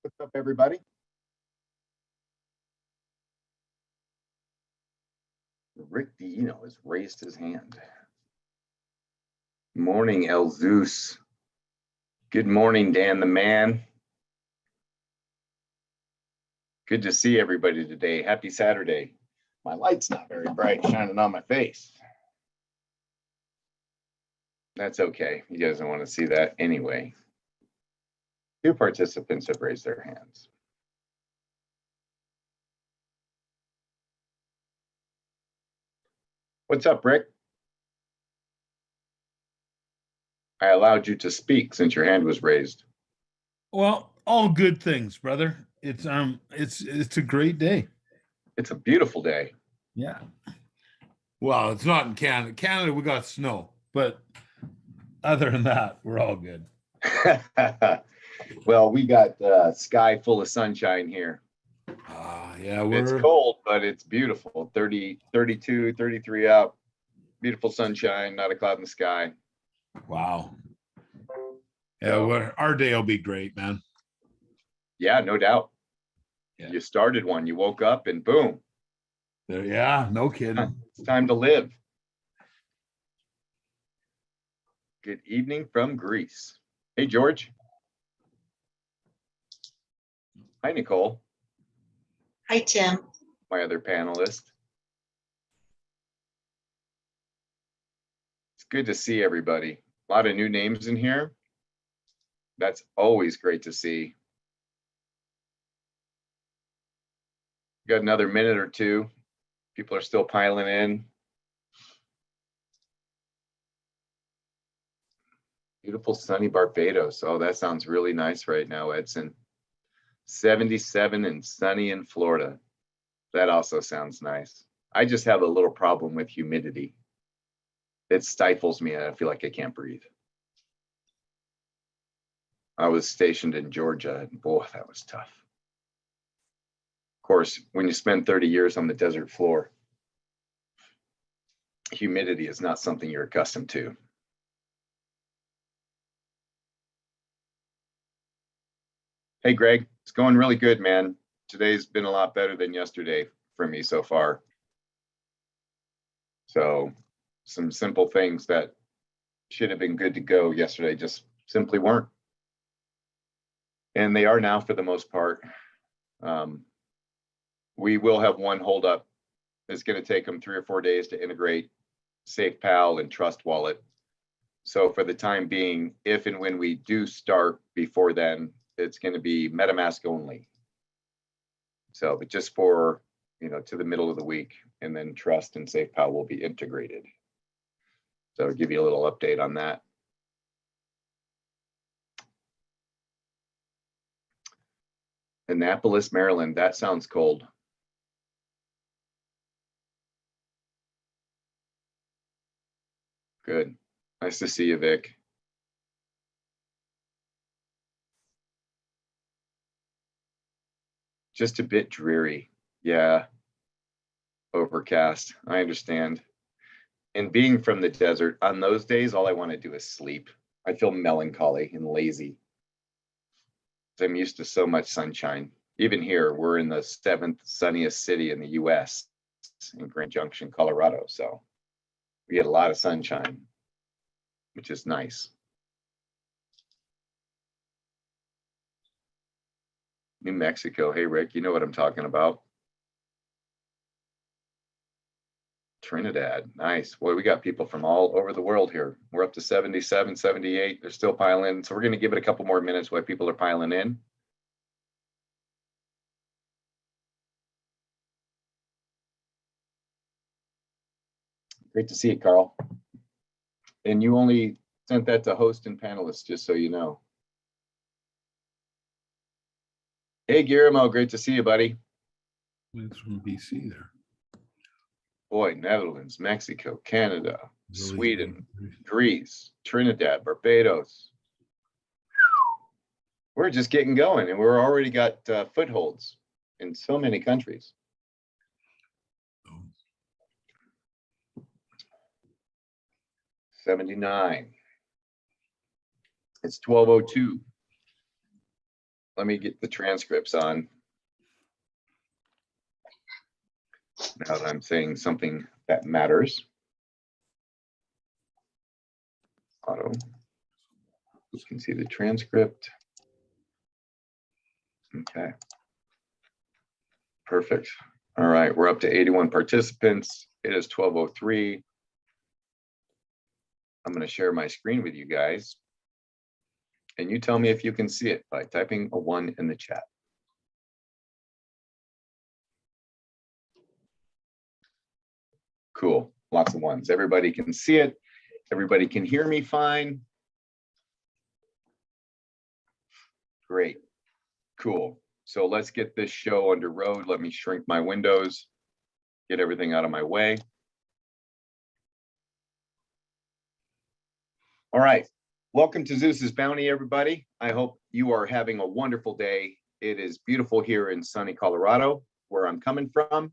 What's up, everybody? Rick Dino has raised his hand. Morning, El Zeus. Good morning, Dan the man. Good to see everybody today. Happy Saturday. My light's not very bright, shining on my face. That's okay. You guys don't want to see that anyway. 2 participants have raised their hands. What's up, Rick? I allowed you to speak since your hand was raised. Well, all good things, brother. It's a great day. It's a beautiful day. Yeah. Well, it's not in Canada. Canada, we got snow, but other than that, we're all good. Well, we got sky full of sunshine here. Yeah, It's cold, but it's beautiful. 30, 32, 33 out. Beautiful sunshine, not a cloud in the sky. Wow. Yeah, our day will be great, man. Yeah, no doubt. Yeah. You started one, you woke up and boom. Yeah, no kidding. It's time to live. Good evening from Greece. Hey, George. Hi, Nicole. Hi, Tim. My other panelist. It's good to see everybody. A lot of new names in here. That's always great to see. Got another minute or two. People are still piling in. Beautiful sunny Barbados. Oh, that sounds really nice right now, Edson. 77 and sunny in Florida. That also sounds nice. I just have a little problem with humidity. It stifles me and I feel like I can't breathe. I was stationed in Georgia and boy, that was tough. Of course, when you spend 30 years on the desert floor, humidity is not something you're accustomed to. Hey, Greg, it's going really good, man. Today's been a lot better than yesterday for me so far. So some simple things that should have been good to go yesterday just simply weren't. And they are now for the most part. We will have one holdup. It's going to take them 3 or 4 days to integrate SafePal and Trust Wallet. So for the time being, if and when we do start before then, it's going to be MetaMask only. So, but just for, to the middle of the week, and then Trust and SafePal will be integrated. So I'll give you a little update on that. Annapolis, Maryland, that sounds cold. Good. Nice to see you, Vic. Just a bit dreary. Yeah. Overcast. I understand. And being from the desert, on those days, all I want to do is sleep. I feel melancholy and lazy. I'm used to so much sunshine. Even here, we're in the 7th sunniest city in the US, in Grand Junction, Colorado. So we get a lot of sunshine, which is nice. New Mexico. Hey, Rick, you know what I'm talking about. Trinidad. Nice. Boy, we got people from all over the world here. We're up to 77, 78. They're still piling in. So we're going to give it a couple more minutes while people are piling in. Great to see you, Carl. And you only sent that to host and panelists, just so you know. Hey, Guillermo, great to see you, buddy. It's from BC there. Boy, Netherlands, Mexico, Canada, Sweden, Greece, Trinidad, Barbados. We're just getting going, and we're already got footholds in so many countries. 79. It's 12:02. let me get the transcripts on. Now that I'm saying something that matters. Auto. You can see the transcript. Okay. Perfect. All right, we're up to 81 participants. It is 12:03. I'm going to share my screen with you guys. And you tell me if you can see it by typing a 1 in the chat. Cool, lots of ones. Everybody can see it. Everybody can hear me fine. Great, cool. So let's get this show under road. Let me shrink my windows, get everything out of my way. All right, welcome to Zeus's Bounty, everybody. I hope you are having a wonderful day. It is beautiful here in sunny Colorado, where I'm coming from.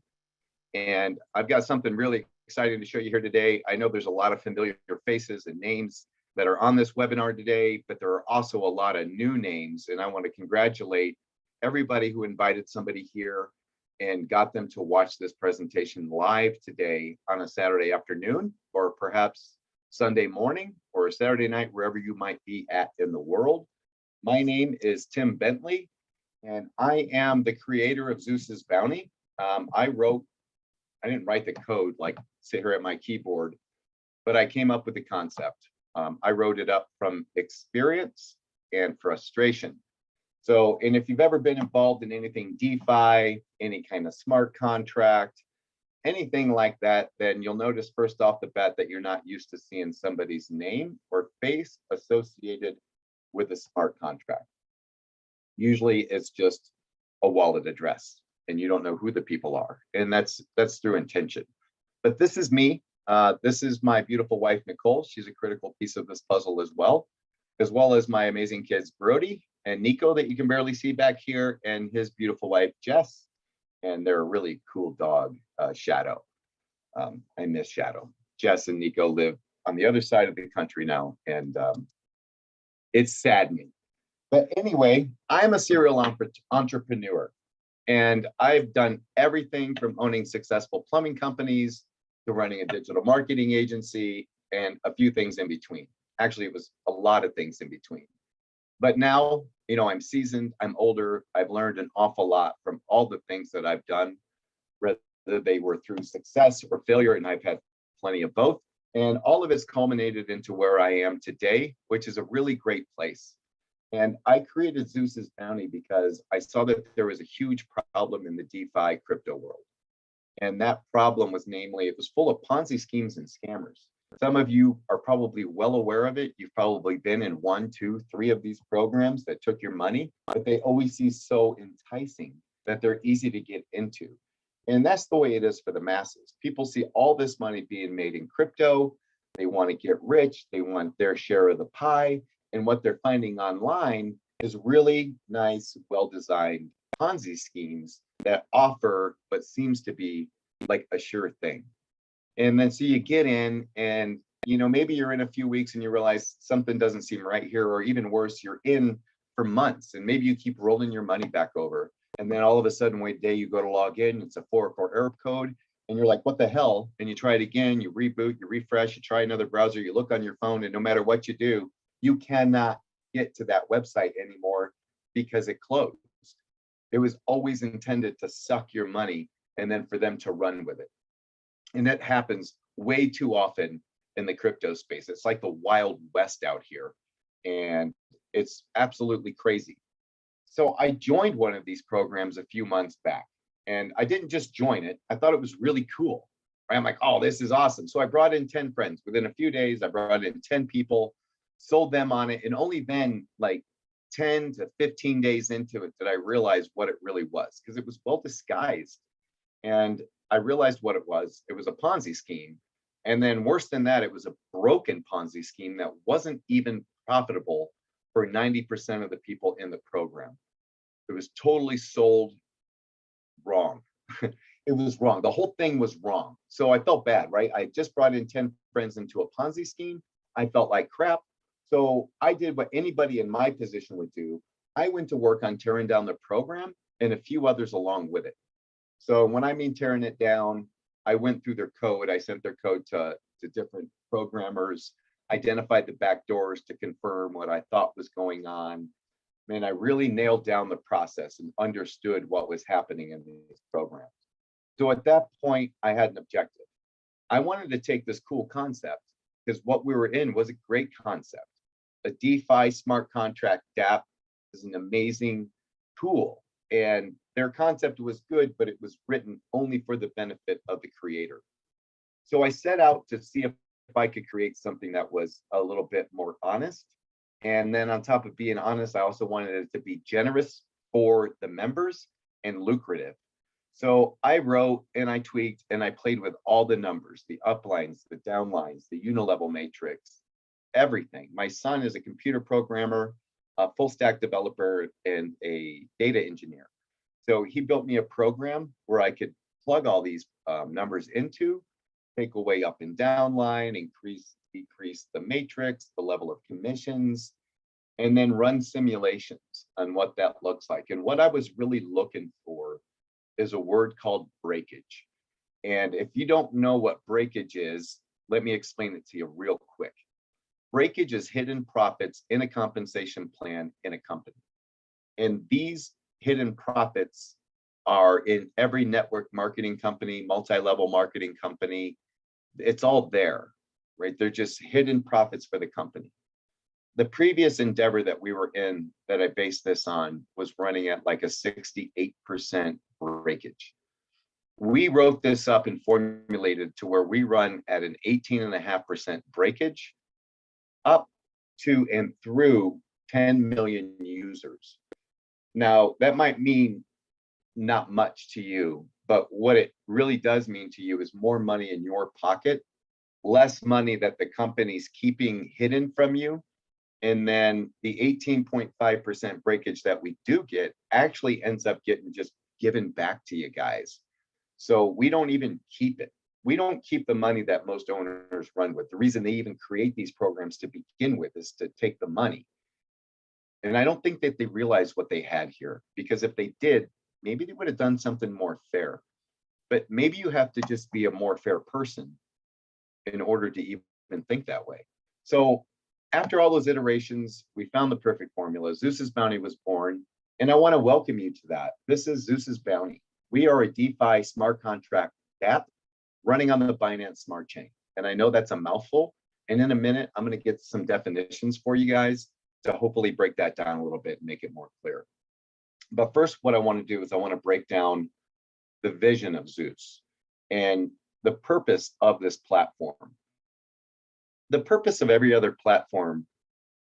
And I've got something really exciting to show you here today. I know there's a lot of familiar faces and names that are on this webinar today, but there are also a lot of new names. And I want to congratulate everybody who invited somebody here and got them to watch this presentation live today on a Saturday afternoon, or perhaps Sunday morning or a Saturday night, wherever you might be at in the world. My name is Tim Bentley, and I am the creator of Zeus's Bounty. I didn't write the code like sit here at my keyboard, but I came up with the concept. I wrote it up from experience and frustration. So, and if you've ever been involved in anything DeFi, any kind of smart contract, anything like that, then you'll notice first off the bat that you're not used to seeing somebody's name or face associated with a smart contract. Usually it's just a wallet address and you don't know who the people are. And that's through intention. But this is me. This is my beautiful wife, Nicole. She's a critical piece of this puzzle as well as my amazing kids, Brody and Nico, that you can barely see back here, and his beautiful wife, Jess. And they're a really cool dog, Shadow. I miss Shadow. Jess and Nico live on the other side of the country now, and it's saddening. But anyway, I'm a serial entrepreneur, and I've done everything from owning successful plumbing companies to running a digital marketing agency and a few things in between. Actually, it was a lot of things in between. But now, you know, I'm seasoned, I'm older, I've learned an awful lot from all the things that I've done, whether they were through success or failure, and I've had plenty of both. And all of it's culminated into where I am today, which is a really great place. And I created Zeus's Bounty because I saw that there was a huge problem in the DeFi crypto world. And that problem was namely, it was full of Ponzi schemes and scammers. Some of you are probably well aware of it. You've probably been in 1, 2, 3 of these programs that took your money, but they always seem so enticing that they're easy to get into. And that's the way it is for the masses. People see all this money being made in crypto. They want to get rich. They want their share of the pie. And what they're finding online is really nice, well-designed Ponzi schemes that offer what seems to be like a sure thing. And then so you get in and, you know, maybe you're in a few weeks and you realize something doesn't seem right here, or even worse, you're in for months and maybe you keep rolling your money back over. And then all of a sudden, one day you go to log in, it's a 404 error code, and you're like, what the hell? And you try it again, you reboot, you refresh, you try another browser, you look on your phone, and no matter what you do, you cannot get to that website anymore because it closed. It was always intended to suck your money and then for them to run with it. And that happens way too often in the crypto space. It's like the Wild West out here, and it's absolutely crazy. So I joined one of these programs a few months back, and I didn't just join it. I thought it was really cool. Right? I'm like, oh, this is awesome. So I brought in 10 friends. Within a few days, I brought in 10 people, sold them on it. And only then, like 10 to 15 days into it, did I realize what it really was, because it was well disguised. And I realized what it was. It was a Ponzi scheme. And then worse than that, it was a broken Ponzi scheme that wasn't even profitable for 90% of the people in the program. It was totally sold wrong. It was wrong. The whole thing was wrong. So I felt bad, right? I just brought in 10 friends into a Ponzi scheme. I felt like crap. So I did what anybody in my position would do. I went to work on tearing down the program and a few others along with it. So when I mean tearing it down, I went through their code. I sent their code to different programmers, identified the backdoors to confirm what I thought was going on. Man, I really nailed down the process and understood what was happening in these programs. So at that point, I had an objective. I wanted to take this cool concept because what we were in was a great concept. A DeFi smart contract dApp is an amazing tool, and their concept was good, but it was written only for the benefit of the creator. So I set out to see if I could create something that was a little bit more honest. And then on top of being honest, I also wanted it to be generous for the members and lucrative. So I wrote and I tweaked and I played with all the numbers, the uplines, the downlines, the Unilevel Matrix, everything. My son is a computer programmer, a full stack developer, and a data engineer. So he built me a program where I could plug all these numbers into, take away up and down line, increase, decrease the matrix, the level of commissions, and then run simulations on what that looks like. And what I was really looking for is a word called breakage. And if you don't know what breakage is, let me explain it to you real quick. Breakage is hidden profits in a compensation plan in a company. And these hidden profits are in every network marketing company, multi-level marketing company. It's all there, right? They're just hidden profits for the company. The previous endeavor that we were in that I based this on was running at like a 68% breakage. We wrote this up and formulated to where we run at an 18.5% breakage up to and through 10 million users. Now, that might mean not much to you, but what it really does mean to you is more money in your pocket, less money that the company's keeping hidden from you. And then the 18.5% breakage that we do get actually ends up getting just given back to you guys. So we don't even keep it. We don't keep the money that most owners run with. The reason they even create these programs to begin with is to take the money. And I don't think that they realize what they had here, because if they did, maybe they would have done something more fair. But maybe you have to just be a more fair person in order to even think that way. So after all those iterations, we found the perfect formula. Zeus's Bounty was born, and I want to welcome you to that. This is Zeus's Bounty. We are a DeFi smart contract app running on the Binance Smart Chain. And I know that's a mouthful. And in a minute, I'm going to get some definitions for you guys to hopefully break that down a little bit and make it more clear. But first, what I want to do is I want to break down the vision of Zeus and the purpose of this platform. The purpose of every other platform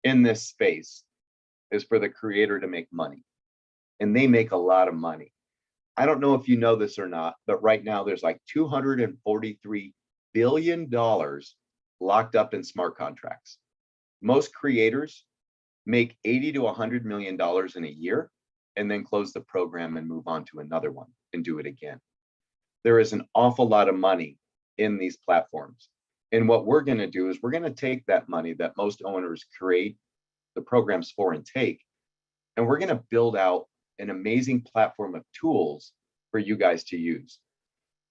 in this space is for the creator to make money, and they make a lot of money. I don't know if you know this or not, but right now there's like $243 billion locked up in smart contracts. Most creators make $80 to $100 million in a year and then close the program and move on to another one and do it again. There is an awful lot of money in these platforms. And what we're going to do is we're going to take that money that most owners create the programs for and take, and we're going to build out an amazing platform of tools for you guys to use.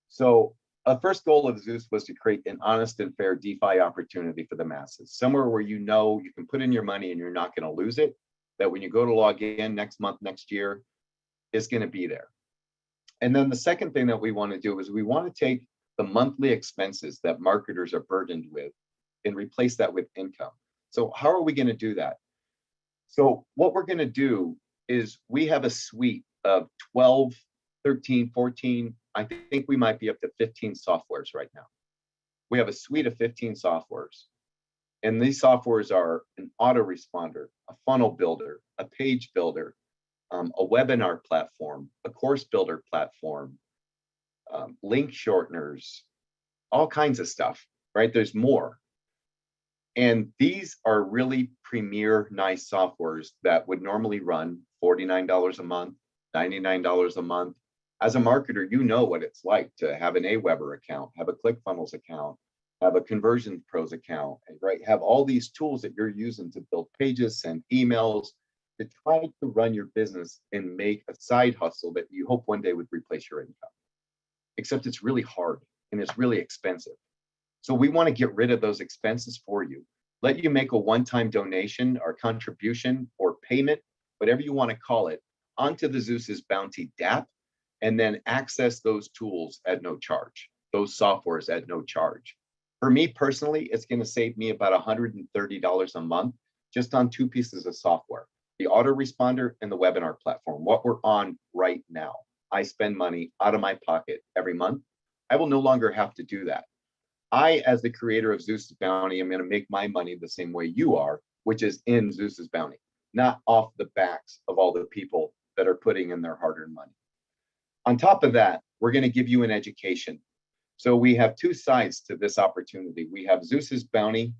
So a first goal of Zeus was to create an honest and fair DeFi opportunity for the masses, somewhere where you know you can put in your money and you're not going to lose it, that when you go to log in next month, next year, it's going to be there. And then the second thing that we want to do is we want to take the monthly expenses that marketers are burdened with and replace that with income. So how are we going to do that? So what we're going to do is we have a suite of 12, 13, 14, I think we might be up to 15 softwares right now. We have a suite of 15 softwares. And these softwares are an autoresponder, a funnel builder, a page builder, a webinar platform, a course builder platform, link shorteners, all kinds of stuff, right? There's more. And these are really premier, nice softwares that would normally run $49 a month, $99 a month. As a marketer, you know what it's like to have an Aweber account, have a ClickFunnels account, have a Conversion Pros account, right? Have all these tools that you're using to build pages, send emails, to try to run your business and make a side hustle that you hope one day would replace your income. Except it's really hard and it's really expensive. So we want to get rid of those expenses for you. Let you make a one-time donation or contribution or payment, whatever you want to call it, onto the Zeus's Bounty DApp, and then access those tools at no charge, those softwares at no charge. For me personally, it's going to save me about $130 a month just on two pieces of software, the autoresponder and the webinar platform, what we're on right now. I spend money out of my pocket every month. I will no longer have to do that. I, as the creator of Zeus's Bounty, am going to make my money the same way you are, which is in Zeus's Bounty, not off the backs of all the people that are putting in their hard-earned money. On top of that, we're going to give you an education. So we have two sides to this opportunity. We have Zeus's Bounty,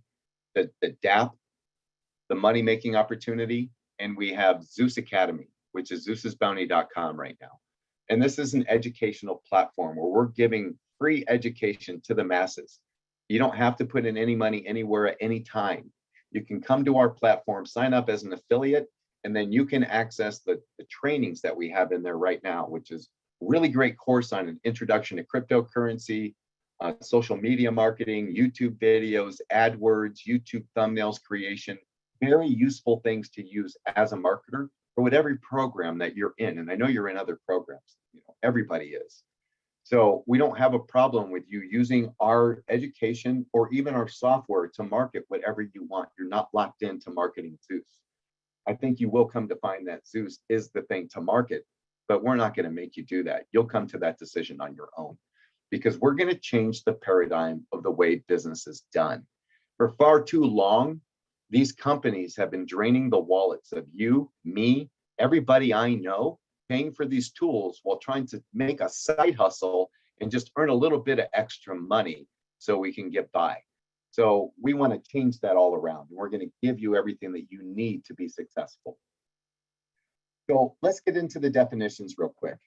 the DApp, the money-making opportunity, and we have Zeus Academy, which is zeus'sbounty.com right now. And this is an educational platform where we're giving free education to the masses. You don't have to put in any money anywhere at any time. You can come to our platform, sign up as an affiliate, and then you can access the trainings that we have in there right now, which is a really great course on an introduction to cryptocurrency, social media marketing, YouTube videos, AdWords, YouTube thumbnails creation, very useful things to use as a marketer for whatever program that you're in. And I know you're in other programs, everybody is. So we don't have a problem with you using our education or even our software to market whatever you want. You're not locked into marketing Zeus. I think you will come to find that Zeus is the thing to market, but we're not going to make you do that. You'll come to that decision on your own because we're going to change the paradigm of the way business is done. For far too long, these companies have been draining the wallets of you, me, everybody I know, paying for these tools while trying to make a side hustle and just earn a little bit of extra money so we can get by. So we want to change that all around. And we're going to give you everything that you need to be successful. So let's get into the definitions real quick.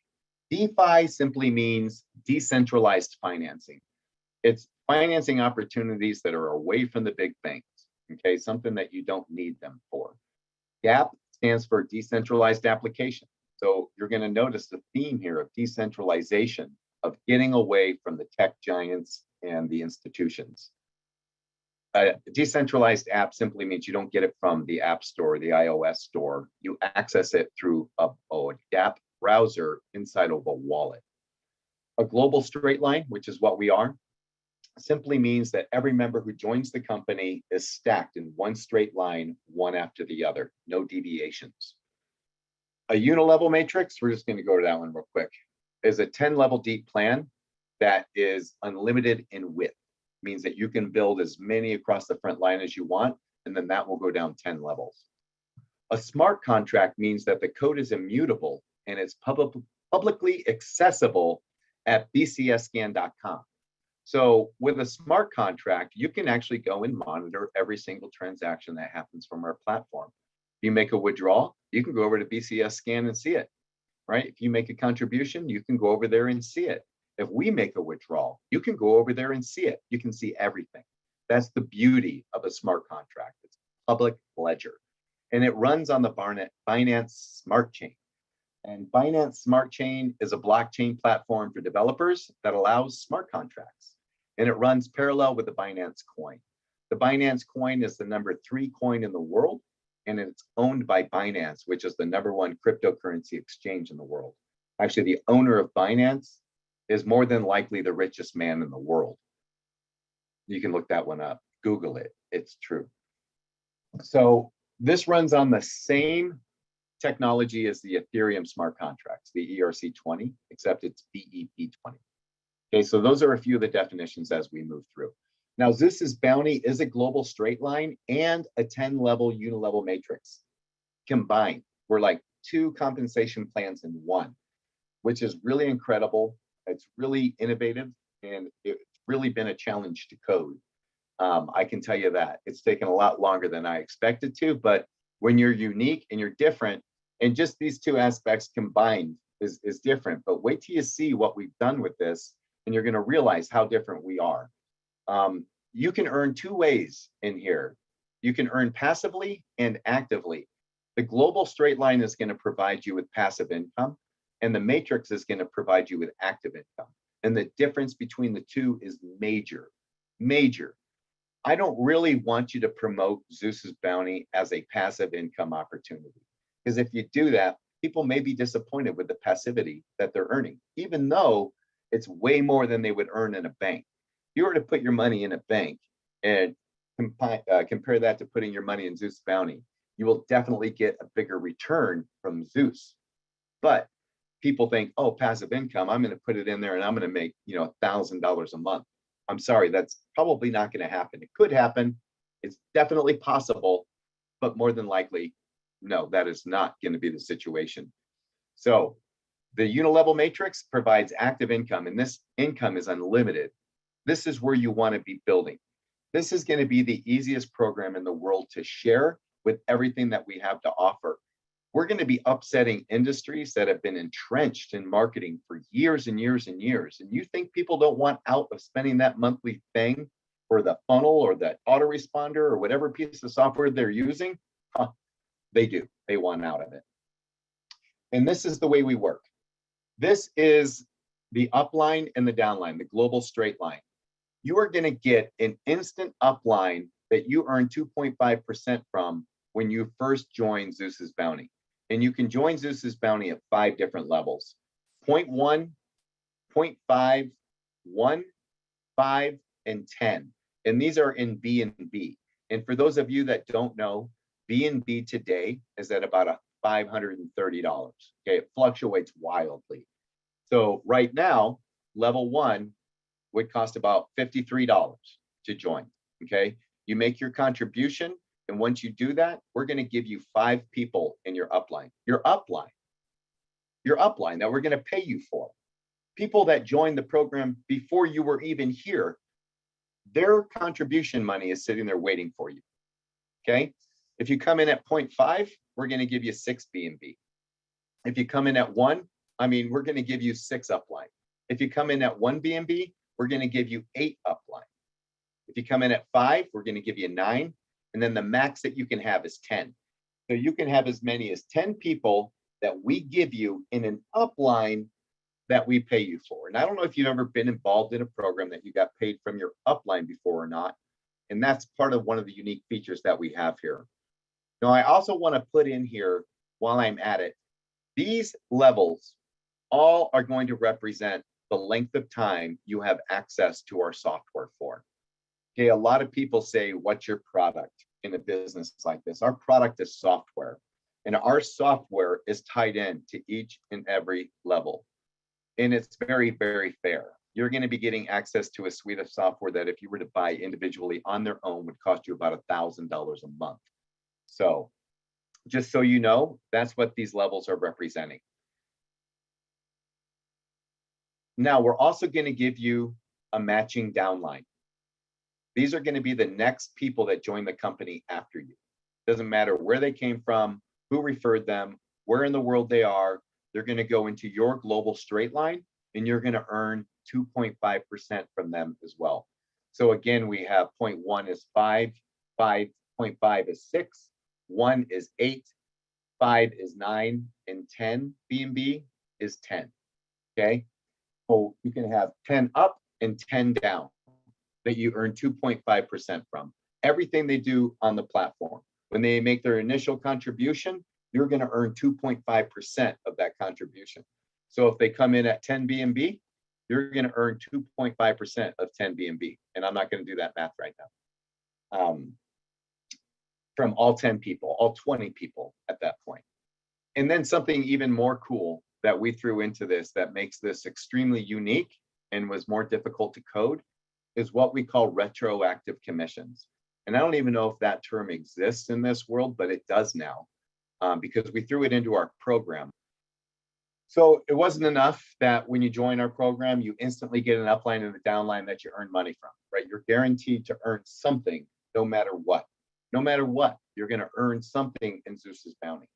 DeFi simply means decentralized financing. It's financing opportunities that are away from the big banks, okay? Something that you don't need them for. DApp stands for decentralized application. So you're going to notice the theme here of decentralization, of getting away from the tech giants and the institutions. A decentralized app simply means you don't get it from the App Store, the iOS store. You access it through a DApp browser inside of a wallet. A global straight line, which is what we are, simply means that every member who joins the company is stacked in one straight line, one after the other, no deviations. A Unilevel Matrix, we're just going to go to that one real quick, is a 10-level deep plan that is unlimited in width. Means that you can build as many across the front line as you want, and then that will go down 10 levels. A smart contract means that the code is immutable and it's publicly accessible at bcsscan.com. So with a smart contract, you can actually go and monitor every single transaction that happens from our platform. If you make a withdrawal, you can go over to BCS Scan and see it, right? If you make a contribution, you can go over there and see it. If we make a withdrawal, you can go over there and see it. You can see everything. That's the beauty of a smart contract. It's public ledger. And it runs on the Binance Smart Chain. And Binance Smart Chain is a blockchain platform for developers that allows smart contracts. And it runs parallel with the Binance coin. The Binance coin is the #3 coin in the world, and it's owned by Binance, which is the #1 cryptocurrency exchange in the world. Actually, the owner of Binance is more than likely the richest man in the world. You can look that one up, Google it, it's true. So this runs on the same technology as the Ethereum smart contracts, the ERC20, except it's BEP20. Okay, so those are a few of the definitions as we move through. Now, Zeus's Bounty is a global straight line and a 10-level Unilevel Matrix combined. We're like 2 compensation plans in one, which is really incredible. It's really innovative, and it's really been a challenge to code. I can tell you that. It's taken a lot longer than I expected to, but when you're unique and you're different, and just these 2 aspects combined is different. But wait till you see what we've done with this, and you're going to realize how different we are. You can earn 2 ways in here. You can earn passively and actively. The global straight line is going to provide you with passive income, and the matrix is going to provide you with active income. And the difference between the two is major, major. I don't really want you to promote Zeus's Bounty as a passive income opportunity, because if you do that, people may be disappointed with the passivity that they're earning, even though it's way more than they would earn in a bank. If you were to put your money in a bank and compare that to putting your money in Zeus Bounty, you will definitely get a bigger return from Zeus. But people think, oh, passive income, I'm going to put it in there and I'm going to make, $1,000 a month. I'm sorry, that's probably not going to happen. It could happen. It's definitely possible, but more than likely, no, that is not going to be the situation. So the Unilevel Matrix provides active income, and this income is unlimited. This is where you want to be building. This is going to be the easiest program in the world to share with everything that we have to offer. We're going to be upsetting industries that have been entrenched in marketing for years and years and years. And you think people don't want out of spending that monthly thing for the funnel or that autoresponder or whatever piece of software they're using? They do. They want out of it. And this is the way we work. This is the upline and the downline, the global straight line. You are going to get an instant upline that you earn 2.5% from when you first join Zeus's Bounty. And you can join Zeus's Bounty at 5 different levels: 0.1, 0.5, 1, 5, and 10. And these are in B and B. And for those of you that don't know, B and B today is at about $530. Okay, it fluctuates wildly. So right now, level 1 would cost about $53 to join. Okay, you make your contribution, and once you do that, we're going to give you 5 people in your upline. Your upline that we're going to pay you for. People that joined the program before you were even here, their contribution money is sitting there waiting for you. Okay, if you come in at 0.5, we're going to give you 6 B&B. If you come in at 1, we're going to give you 6 upline. If you come in at 1 B&B, we're going to give you 8 upline. If you come in at 5, we're going to give you 9. And then the max that you can have is 10. So you can have as many as 10 people that we give you in an upline that we pay you for. And I don't know if you've ever been involved in a program that you got paid from your upline before or not. And that's part of one of the unique features that we have here. Now, I also want to put in here, while I'm at it, these levels all are going to represent the length of time you have access to our software for. Okay, a lot of people say, what's your product in a business like this? Our product is software, and our software is tied in to each and every level. And it's very, very fair. You're going to be getting access to a suite of software that if you were to buy individually on their own would cost you about $1,000 a month. So just so you know, that's what these levels are representing. Now, we're also going to give you a matching downline. These are going to be the next people that join the company after you. Doesn't matter where they came from, who referred them, where in the world they are. They're going to go into your global straight line, and you're going to earn 2.5% from them as well. So again, we have 0.1 is 5, 5.5 is 6, 1 is 8, 5 is 9, and 10 B&B is 10. Okay, so you can have 10 up and 10 down that you earn 2.5% from. Everything they do on the platform. When they make their initial contribution, you're going to earn 2.5% of that contribution. So if they come in at 10 B&B, you're going to earn 2.5% of 10 B&B. And I'm not going to do that math right now. From all 10 people, all 20 people at that point. And then something even more cool that we threw into this that makes this extremely unique and was more difficult to code is what we call retroactive commissions. And I don't even know if that term exists in this world, but it does now because we threw it into our program. So it wasn't enough that when you join our program, you instantly get an upline and a downline that you earn money from, right? You're guaranteed to earn something no matter what. No matter what, you're going to earn something in Zeus's Bounty.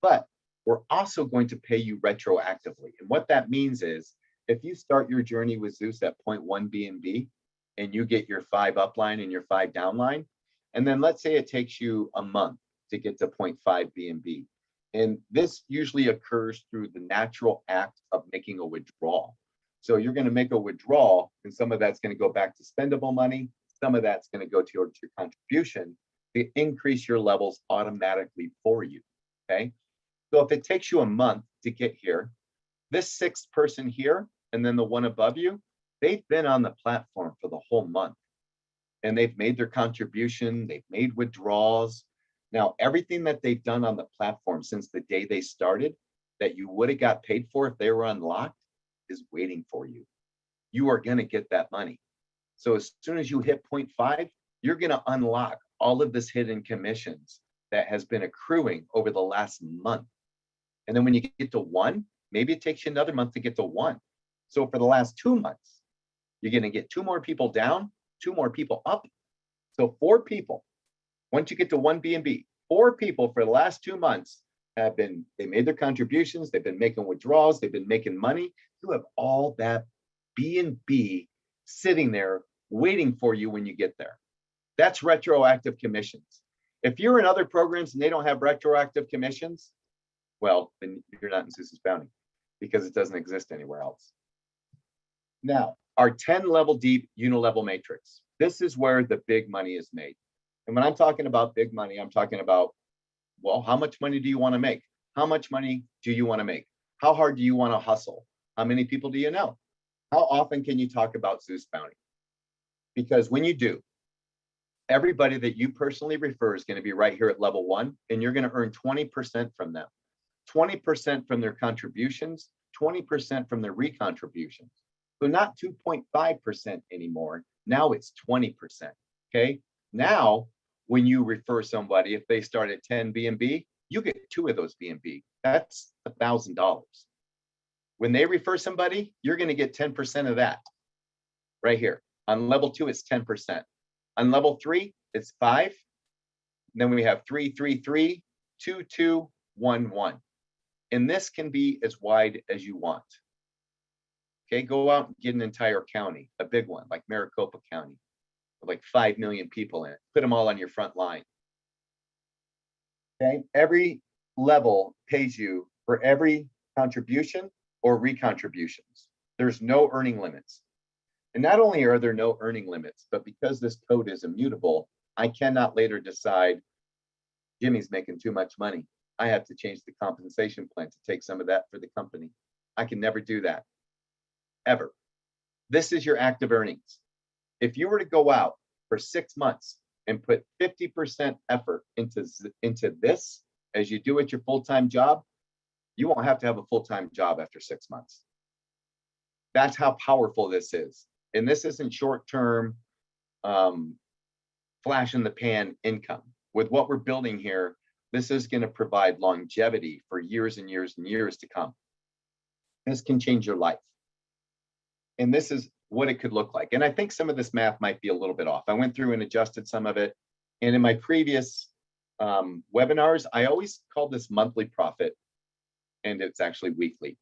But we're also going to pay you retroactively. And what that means is if you start your journey with Zeus at 0.1 B&B and you get your 5 upline and your 5 downline, and then let's say it takes you a month to get to 0.5 BNB. And this usually occurs through the natural act of making a withdrawal. So you're going to make a withdrawal, and some of that's going to go back to spendable money. Some of that's going to go towards your contribution to increase your levels automatically for you. Okay. So if it takes you a month to get here, this sixth person here, and then the one above you, they've been on the platform for the whole month. And they've made their contribution, they've made withdrawals. Now, everything that they've done on the platform since the day they started that you would have got paid for if they were unlocked is waiting for you. You are going to get that money. So as soon as you hit 0.5, you're going to unlock all of this hidden commissions that has been accruing over the last month. And then when you get to 1, maybe it takes you another month to get to 1. So for the last 2 months, you're going to get 2 more people down, 2 more people up. So 4 people, once you get to 1 BNB, 4 people for the last 2 months they made their contributions, they've been making withdrawals, they've been making money. You have all that BNB sitting there waiting for you when you get there. That's retroactive commissions. If you're in other programs and they don't have retroactive commissions, well, then you're not in Zeus's bounty because it doesn't exist anywhere else. Now, our 10 level deep Unilevel Matrix. This is where the big money is made. And when I'm talking about big money, I'm talking about, well, how much money do you want to make? How much money do you want to make? How hard do you want to hustle? How many people do you know? How often can you talk about Zeus bounty? Because when you do, everybody that you personally refer is going to be right here at level 1, and you're going to earn 20% from them. 20% from their contributions, 20% from their recontributions. So not 2.5% anymore. Now it's 20%. Okay. Now, when you refer somebody, if they start at 10 BNB, you get 2 of those BNB. That's $1,000. When they refer somebody, you're going to get 10% of that right here. On level 2, it's 10%. On level 3, it's 5. Then we have 3, 3, 3, 2, 2, 1, 1. And this can be as wide as you want. Okay, go out and get an entire county, a big one like Maricopa County, with like 5 million people in it. Put them all on your front line. Okay, every level pays you for every contribution or recontributions. There's no earning limits. And not only are there no earning limits, but because this code is immutable, I cannot later decide Jimmy's making too much money. I have to change the compensation plan to take some of that for the company. I can never do that, ever. This is your active earnings. If you were to go out for 6 months and put 50% effort into this, as you do at your full-time job, you won't have to have a full-time job after 6 months. That's how powerful this is. And this isn't short-term flash in the pan income. With what we're building here, this is going to provide longevity for years and years and years to come. This can change your life. And this is what it could look like. And I think some of this math might be a little bit off. I went through and adjusted some of it. And in my previous webinars, I always called this monthly profit, and it's actually weekly.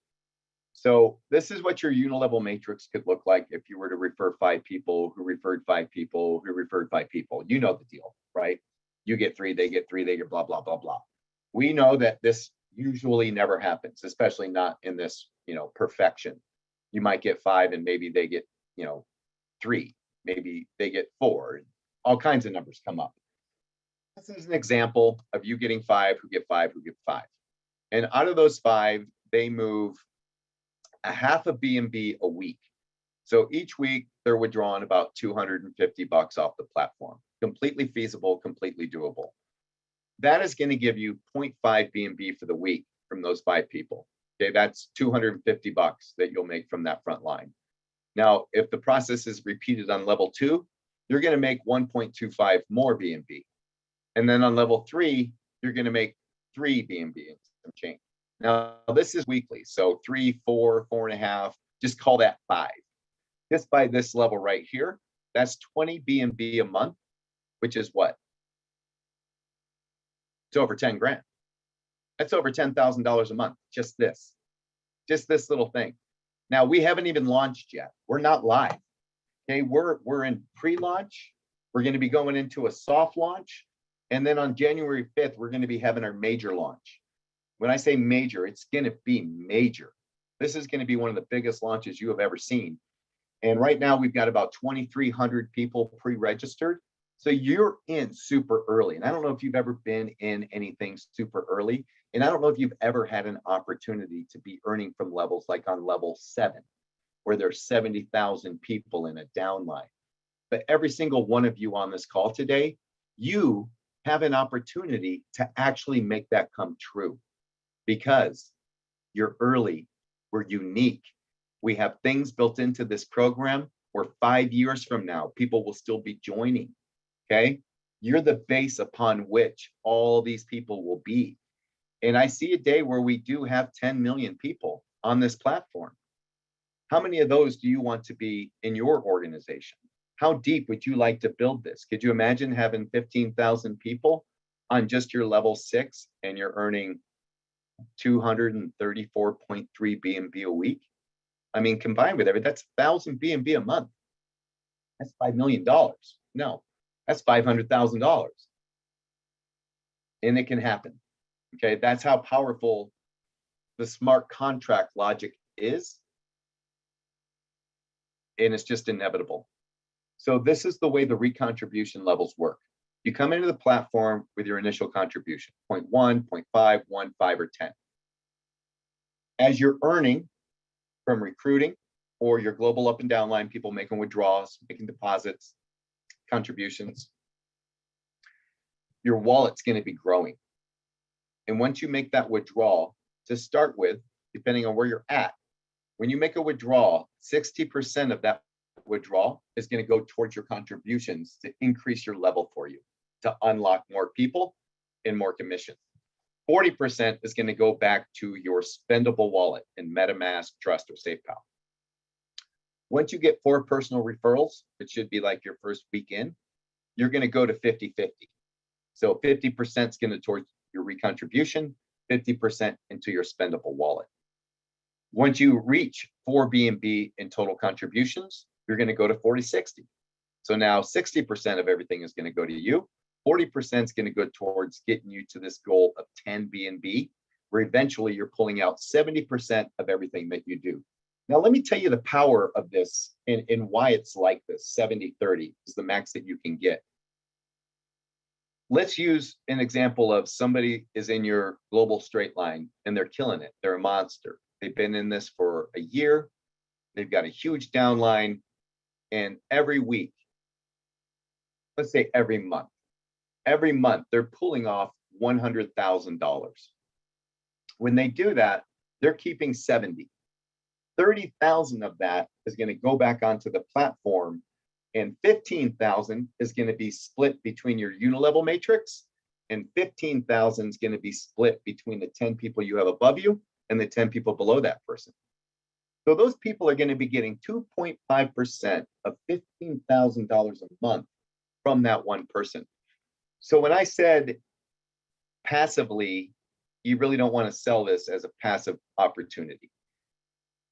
So this is what your Unilevel Matrix could look like if you were to refer 5 people who referred 5 people who referred 5 people. You know the deal, right? You get 3, they get 3, they get blah, blah, blah, blah. We know that this usually never happens, especially not in this, perfection. You might get 5 and maybe they get, 3, maybe they get 4, all kinds of numbers come up. This is an example of you getting 5, who get 5, who get 5. And out of those 5, they move a half a BNB a week. So each week they're withdrawing about $250 off the platform. Completely feasible, completely doable. That is going to give you 0.5 BNB for the week from those 5 people. Okay, that's $250 that you'll make from that front line. Now, if the process is repeated on level 2, you're going to make 1.25 more BNB. And then on level 3, you're going to make 3 BNB and some change. Now, this is weekly. So 3, 4, 4.5, just call that 5. Just by this level right here, that's 20 BNB a month, which is what? It's over 10 grand. That's over $10,000 a month. Just this little thing. Now, we haven't even launched yet. We're not live. Okay, we're in pre-launch. We're going to be going into a soft launch. And then on January 5th, we're going to be having our major launch. When I say major, it's going to be major. This is going to be one of the biggest launches you have ever seen. And right now we've got about 2,300 people pre-registered. So you're in super early. And I don't know if you've ever been in anything super early. And I don't know if you've ever had an opportunity to be earning from levels like on level 7, where there's 70,000 people in a downline. But every single one of you on this call today, you have an opportunity to actually make that come true because you're early, we're unique. We have things built into this program where 5 years from now, people will still be joining, okay? You're the base upon which all these people will be. And I see a day where we do have 10 million people on this platform. How many of those do you want to be in your organization? How deep would you like to build this? Could you imagine having 15,000 people on just your level 6 and you're earning 234.3 BNB a week? I mean, combined with everything, that's 1,000 BNB a month. That's $5 million. No, that's $500,000. And it can happen. Okay, that's how powerful the smart contract logic is. And it's just inevitable. So this is the way the recontribution levels work. You come into the platform with your initial contribution, 0.1, 0.5, 1, 5, or 10. As you're earning from recruiting or your global up and down line, people making withdrawals, making deposits, contributions, your wallet's going to be growing. And once you make that withdrawal, to start with, depending on where you're at, when you make a withdrawal, 60% of that withdrawal is going to go towards your contributions to increase your level for you, to unlock more people and more commission. 40% is going to go back to your spendable wallet in MetaMask, Trust, or SafePal. Once you get 4 personal referrals, it should be like your first week in, you're going to go to 50-50. So 50% is going to towards your recontribution, 50% into your spendable wallet. Once you reach 4 BNB in total contributions, you're going to go to 40-60. So now 60% of everything is going to go to you. 40% is going to go towards getting you to this goal of 10 BNB, where eventually you're pulling out 70% of everything that you do. Now, let me tell you the power of this and why it's like this. 70-30 is the max that you can get. Let's use an example of somebody is in your global straight line and they're killing it. They're a monster. They've been in this for a year. They've got a huge downline. And every week, let's say every month they're pulling off $100,000. When they do that, they're keeping 70. 30,000 of that is going to go back onto the platform, and 15,000 is going to be split between your Unilevel Matrix, and 15,000 is going to be split between the 10 people you have above you and the 10 people below that person. So those people are going to be getting 2.5% of $15,000 a month from that one person. So when I said passively, you really don't want to sell this as a passive opportunity,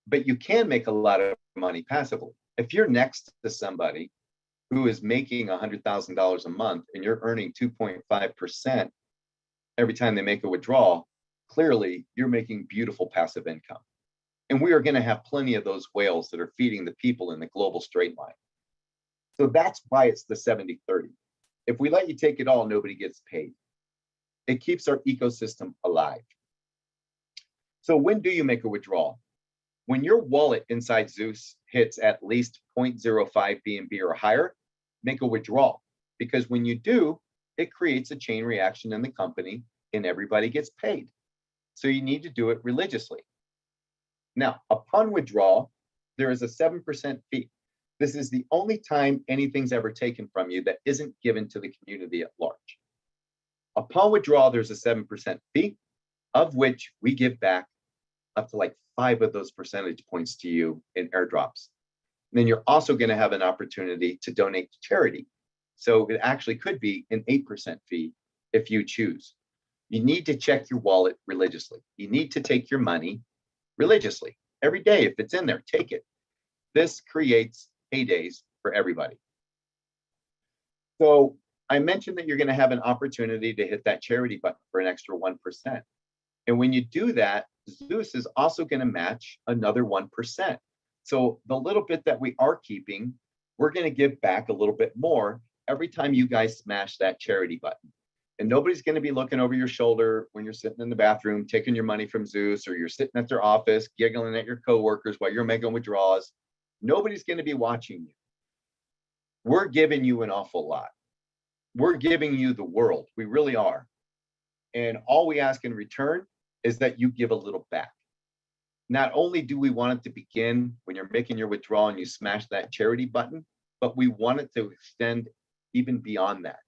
but you can make a lot of money passively. If you're next to somebody who is making $100,000 a month and you're earning 2.5% every time they make a withdrawal, clearly you're making beautiful passive income. And we are going to have plenty of those whales that are feeding the people in the global straight line. So that's why it's the 70-30. If we let you take it all, nobody gets paid. It keeps our ecosystem alive. So when do you make a withdrawal? When your wallet inside Zeus hits at least 0.05 BNB or higher, make a withdrawal. Because when you do, it creates a chain reaction in the company and everybody gets paid. So you need to do it religiously. Now, upon withdrawal, there is a 7% fee. This is the only time anything's ever taken from you that isn't given to the community at large. Upon withdrawal, there's a 7% fee, of which we give back up to like 5 of those percentage points to you in airdrops. And then you're also going to have an opportunity to donate to charity. So it actually could be an 8% fee if you choose. You need to check your wallet religiously. You need to take your money religiously. Every day, if it's in there, take it. This creates paydays for everybody. So I mentioned that you're going to have an opportunity to hit that charity button for an extra 1%. And when you do that, Zeus is also going to match another 1%. So the little bit that we are keeping, we're going to give back a little bit more every time you guys smash that charity button. And nobody's going to be looking over your shoulder when you're sitting in the bathroom, taking your money from Zeus, or you're sitting at their office, giggling at your coworkers while you're making withdrawals. Nobody's going to be watching you. We're giving you an awful lot. We're giving you the world. We really are. And all we ask in return is that you give a little back. Not only do we want it to begin when you're making your withdrawal and you smash that charity button, but we want it to extend even beyond that.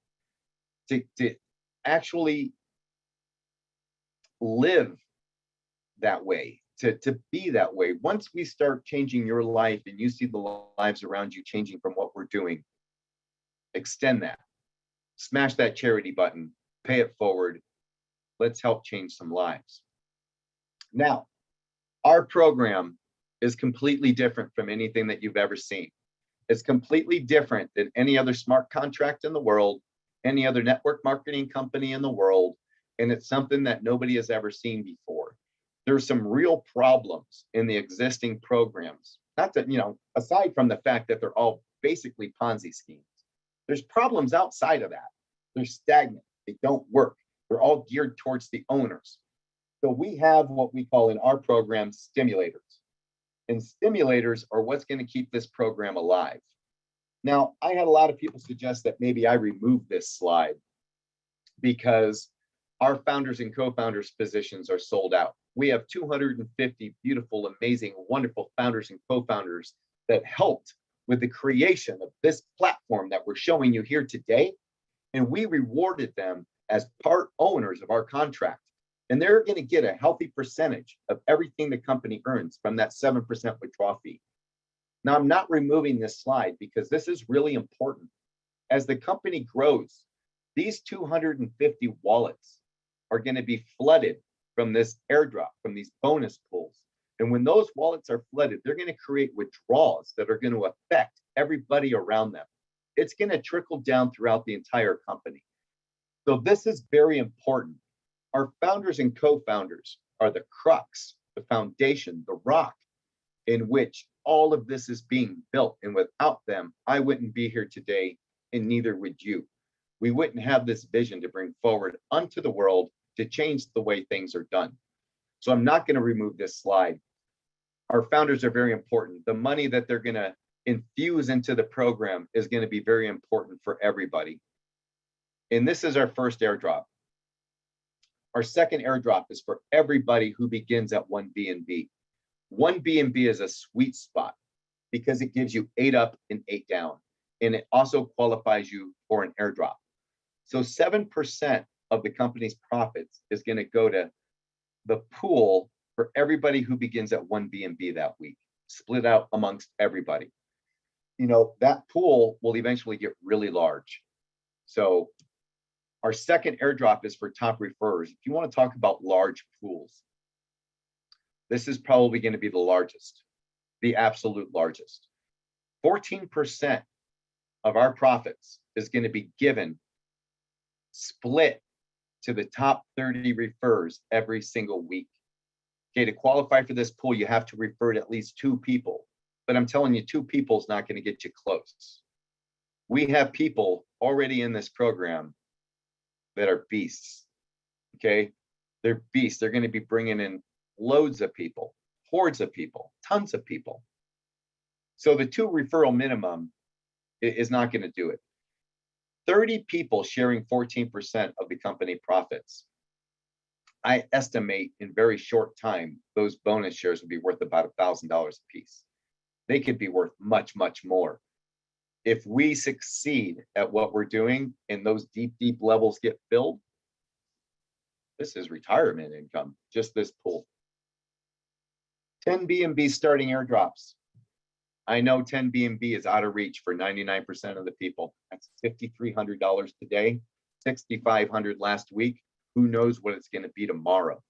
To actually live that way, to be that way. Once we start changing your life and you see the lives around you changing from what we're doing, extend that. Smash that charity button, pay it forward. Let's help change some lives. Now, our program is completely different from anything that you've ever seen. It's completely different than any other smart contract in the world, any other network marketing company in the world, and it's something that nobody has ever seen before. There's some real problems in the existing programs. Not that, aside from the fact that they're all basically Ponzi schemes, there's problems outside of that. They're stagnant. They don't work. They're all geared towards the owners. So we have what we call in our program stimulators. And stimulators are what's going to keep this program alive. Now, I had a lot of people suggest that maybe I remove this slide because our founders and co-founders positions are sold out. We have 250 beautiful, amazing, wonderful founders and co-founders that helped with the creation of this platform that we're showing you here today. And we rewarded them as part owners of our contract. And they're going to get a healthy percentage of everything the company earns from that 7% withdrawal fee. Now, I'm not removing this slide because this is really important. As the company grows, these 250 wallets are going to be flooded from this airdrop, from these bonus pools. And when those wallets are flooded, they're going to create withdrawals that are going to affect everybody around them. It's going to trickle down throughout the entire company. So this is very important. Our founders and co-founders are the crux, the foundation, the rock in which all of this is being built. And without them, I wouldn't be here today, and neither would you. We wouldn't have this vision to bring forward unto the world to change the way things are done. So I'm not going to remove this slide. Our founders are very important. The money that they're going to infuse into the program is going to be very important for everybody. And this is our first airdrop. Our second airdrop is for everybody who begins at 1 BNB. 1 BNB is a sweet spot because it gives you 8 up and 8 down. And it also qualifies you for an airdrop. So 7% of the company's profits is going to go to the pool for everybody who begins at 1 BNB that week, split out amongst everybody. That pool will eventually get really large. So our second airdrop is for top referrers. If you want to talk about large pools, this is probably going to be the largest, the absolute largest. 14% of our profits is going to be given, split to the top 30 refers every single week. Okay, to qualify for this pool, you have to refer to at least 2 people. But I'm telling you, 2 people is not going to get you close. We have people already in this program that are beasts. Okay, they're beasts. They're going to be bringing in loads of people, hordes of people, tons of people. So the 2 referral minimum is not going to do it. 30 people sharing 14% of the company profits. I estimate in very short time, those bonus shares would be worth about $1,000 a piece. They could be worth much, much more. If we succeed at what we're doing and those deep, deep levels get filled, this is retirement income, just this pool. 10 BNB starting airdrops. I know 10 BNB is out of reach for 99% of the people. That's $5,300 today, $6,500 last week. Who knows what it's going to be tomorrow?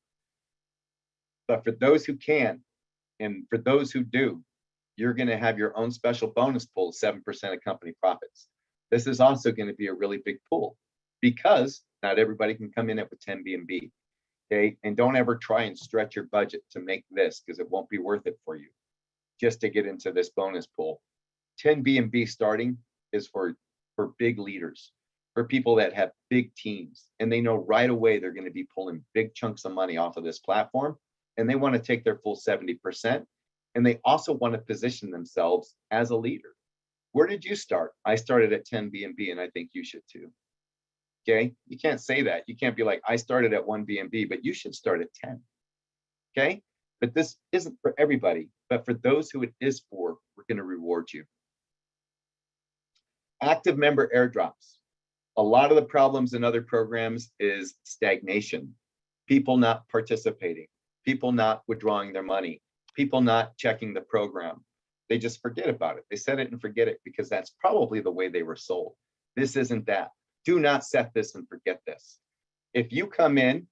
But for those who can, and for those who do, you're going to have your own special bonus pool of 7% of company profits. This is also going to be a really big pool because not everybody can come in it with 10 BNB. Okay. And don't ever try and stretch your budget to make this because it won't be worth it for you just to get into this bonus pool. 10 BNB starting is for big leaders, for people that have big teams, and they know right away they're going to be pulling big chunks of money off of this platform, and they want to take their full 70%, and they also want to position themselves as a leader. Where did you start? I started at 10 BNB, and I think you should too. Okay, you can't say that. You can't be like, I started at 1 BNB, but you should start at 10. Okay, but this isn't for everybody, but for those who it is for, we're going to reward you. Active member airdrops. A lot of the problems in other programs is stagnation, people not participating, people not withdrawing their money, people not checking the program. They just forget about it. They set it and forget it because that's probably the way they were sold. This isn't that. Do not set this and forget this. If you come in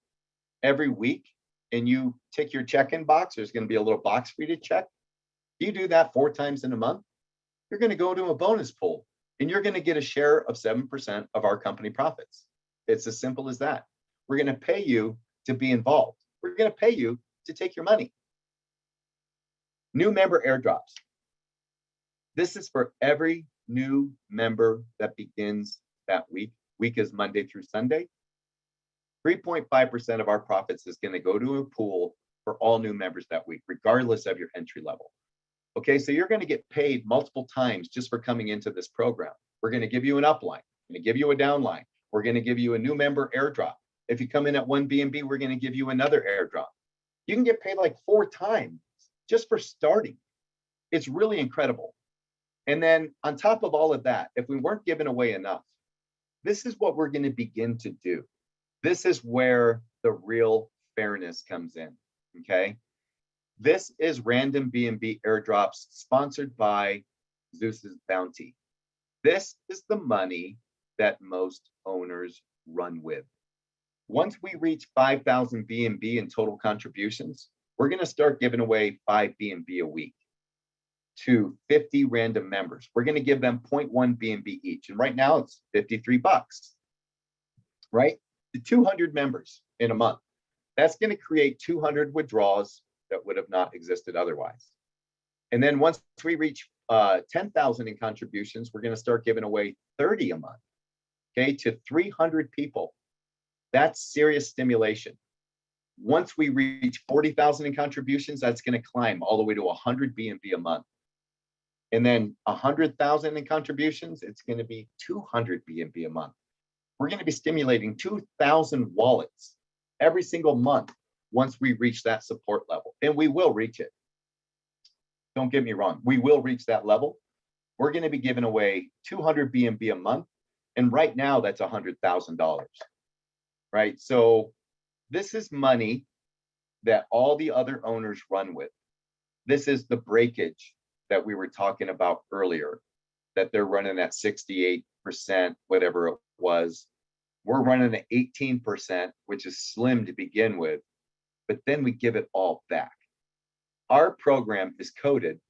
every week and you tick your check-in box, there's going to be a little box for you to check. You do that 4 times in a month, you're going to go to a bonus pool. And you're going to get a share of 7% of our company profits. It's as simple as that. We're going to pay you to be involved. We're going to pay you to take your money. New member airdrops. This is for every new member that begins that week. Week is Monday through Sunday. 3.5% of our profits is going to go to a pool for all new members that week, regardless of your entry level. Okay, so you're going to get paid multiple times just for coming into this program. We're going to give you an upline, we're going to give you a downline, we're going to give you a new member airdrop. If you come in at 1 BNB, we're going to give you another airdrop. You can get paid like 4 times just for starting. It's really incredible. And then on top of all of that, if we weren't giving away enough, this is what we're going to begin to do. This is where the real fairness comes in, okay? This is random BNB airdrops sponsored by Zeus's bounty. This is the money that most owners run with. Once we reach 5,000 BNB in total contributions, we're going to start giving away 5 BNB a week to 50 random members. We're going to give them 0.1 BNB each. And right now it's 53 bucks, right? To 200 members in a month. That's going to create 200 withdrawals that would have not existed otherwise. And then once we reach 10,000 in contributions, we're going to start giving away 30 a month, okay, to 300 people. That's serious stimulation. Once we reach 40,000 in contributions, that's going to climb all the way to 100 BNB a month. And then 100,000 in contributions, it's going to be 200 BNB a month. We're going to be stimulating 2,000 wallets every single month once we reach that support level, and we will reach it. Don't get me wrong, we will reach that level. We're going to be giving away 200 BNB a month, and right now that's $100,000, right? So this is money that all the other owners run with. This is the breakage that we were talking about earlier, that they're running at 68%, whatever it was. We're running at 18%, which is slim to begin with, but then we give it all back. Our program is coded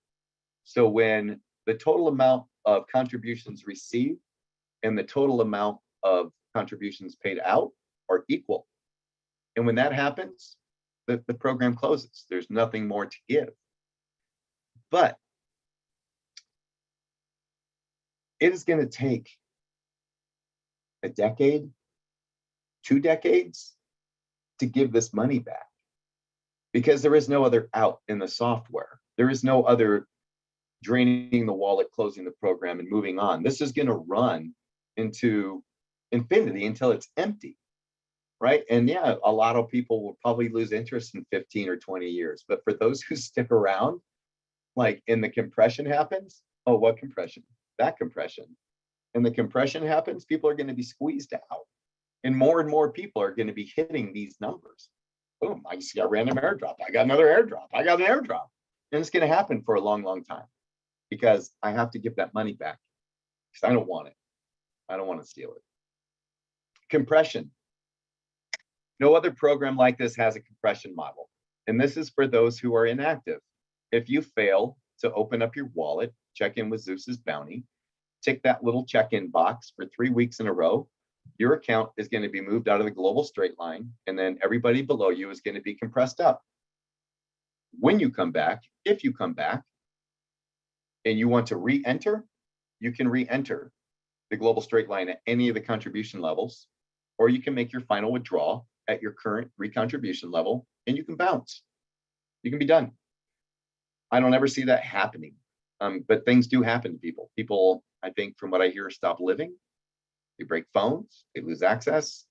so when the total amount of contributions received and the total amount of contributions paid out are equal. And when that happens, the program closes. There's nothing more to give. But it is going to take a decade, 2 decades to give this money back, because there is no other out in the software. There is no other draining the wallet, closing the program, and moving on. This is going to run into infinity until it's empty, right? And yeah, a lot of people will probably lose interest in 15 or 20 years. But for those who stick around, like in the compression happens, oh, what compression? That compression. And the compression happens, people are going to be squeezed out. And more people are going to be hitting these numbers. Boom, I just got a random airdrop. I got another airdrop. I got an airdrop. And it's going to happen for a long, long time because I have to give that money back because I don't want it. I don't want to steal it. Compression. No other program like this has a compression model. And this is for those who are inactive. If you fail to open up your wallet, check in with Zeus's bounty, tick that little check-in box for 3 weeks in a row, your account is going to be moved out of the global straight line, and then everybody below you is going to be compressed up. When you come back, if you come back, and you want to re-enter, you can re-enter the global straight line at any of the contribution levels, or you can make your final withdrawal at your current recontribution level, and you can bounce. You can be done. I don't ever see that happening, but things do happen to people. People, I think, from what I hear, stop living. They break phones. They lose access.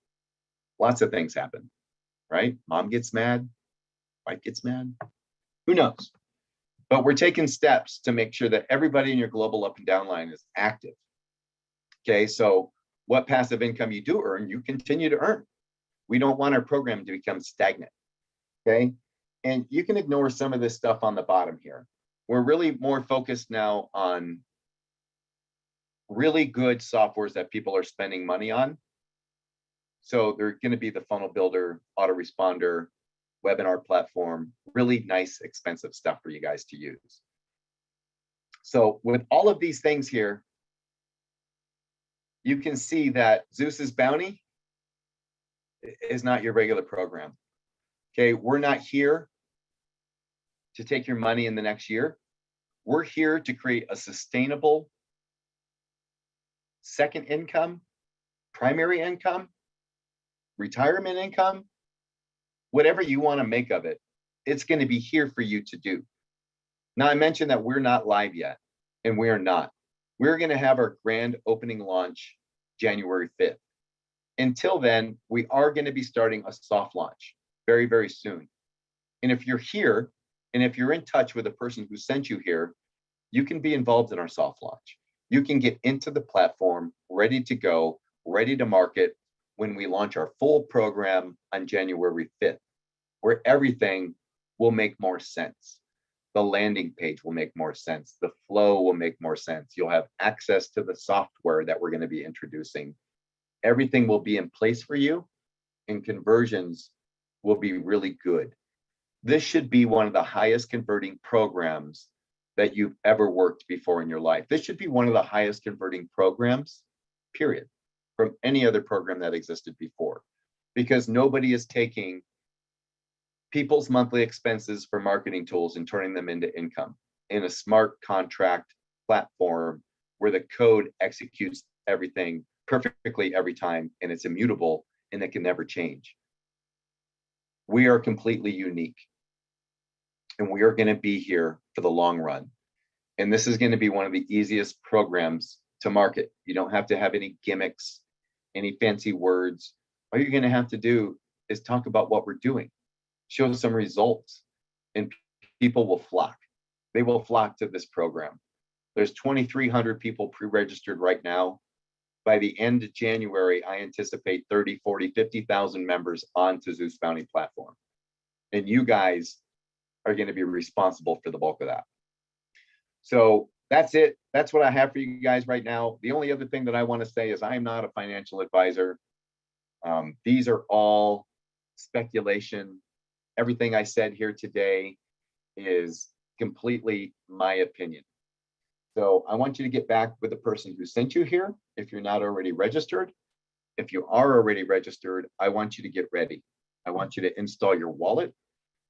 Lots of things happen, right? Mom gets mad. Wife gets mad. Who knows? But we're taking steps to make sure that everybody in your global up and down line is active. Okay, so what passive income you do earn, you continue to earn. We don't want our program to become stagnant. Okay, and you can ignore some of this stuff on the bottom here. We're really more focused now on really good softwares that people are spending money on. So they're going to be the funnel builder, autoresponder, webinar platform, really nice, expensive stuff for you guys to use. So with all of these things here, you can see that Zeus's Bounty is not your regular program. Okay, we're not here to take your money in the next year. We're here to create a sustainable second income, primary income, retirement income, whatever you want to make of it, it's going to be here for you to do. Now, I mentioned that we're not live yet, and we are not. We're going to have our grand opening launch January 5th. Until then, we are going to be starting a soft launch very, very soon. And if you're here, and if you're in touch with the person who sent you here, you can be involved in our soft launch. You can get into the platform, ready to go, ready to market when we launch our full program on January 5th, where everything will make more sense. The landing page will make more sense. The flow will make more sense. You'll have access to the software that we're going to be introducing. Everything will be in place for you, and conversions will be really good. This should be one of the highest converting programs that you've ever worked before in your life. This should be one of the highest converting programs, period, from any other program that existed before, because nobody is taking people's monthly expenses for marketing tools and turning them into income in a smart contract platform where the code executes everything perfectly every time, and it's immutable and it can never change. We are completely unique, and we are going to be here for the long run. And this is going to be one of the easiest programs to market. You don't have to have any gimmicks, any fancy words. All you're going to have to do is talk about what we're doing, show some results, and people will flock. They will flock to this program. There's 2,300 people pre-registered right now. By the end of January, I anticipate 30, 40, 50,000 members onto Zeus Bounty platform. And you guys are going to be responsible for the bulk of that. So that's it. That's what I have for you guys right now. The only other thing that I want to say is I am not a financial advisor. These are all speculation. Everything I said here today is completely my opinion. So I want you to get back with the person who sent you here if you're not already registered. If you are already registered, I want you to get ready. I want you to install your wallet.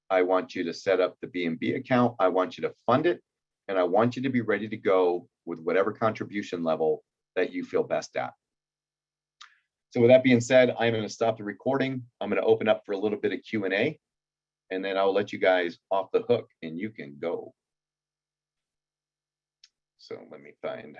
I want you to set up the BNB account. I want you to fund it. And I want you to be ready to go with whatever contribution level that you feel best at. So with that being said, I'm going to stop the recording. I'm going to open up for a little bit of Q&A, and then I'll let you guys off the hook and you can go. So let me find